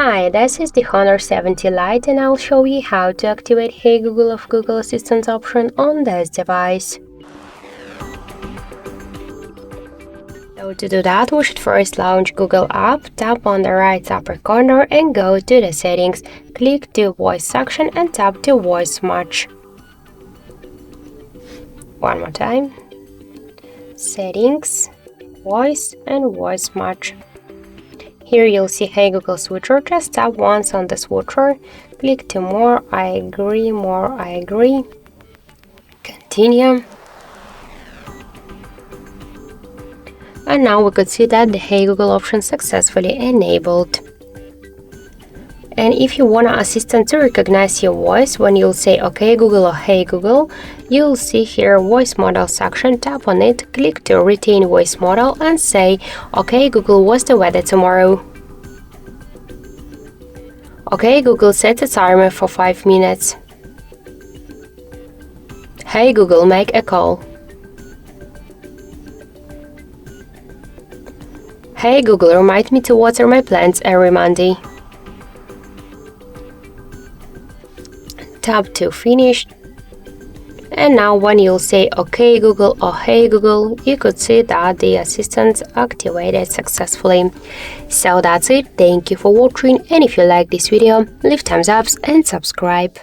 Hi, this is the Honor 70 Lite and I'll show you how to activate Hey Google of Google Assistant option on this device. So to do that, we should first launch Google app, tap on the right upper corner and go to the settings. Click the voice section and tap the voice match. One more time. Settings, voice and voice match. Here you'll see Hey Google switcher. Just tap once on the switcher, click to more, I agree, continue. And now we could see that the Hey Google option successfully enabled. And if you want an assistant to recognize your voice when you'll say OK Google or Hey Google, you'll see here voice model section, tap on it, click to retain voice model and say OK Google, what's the weather tomorrow? OK Google, set a timer for 5 minutes. Hey Google, make a call. Hey Google, remind me to water my plants every Monday. Tap to finish. And now when you'll say OK Google or Hey Google, you could see that the assistant activated successfully. So that's it. Thank you for watching, and if you like this video, leave thumbs up and subscribe.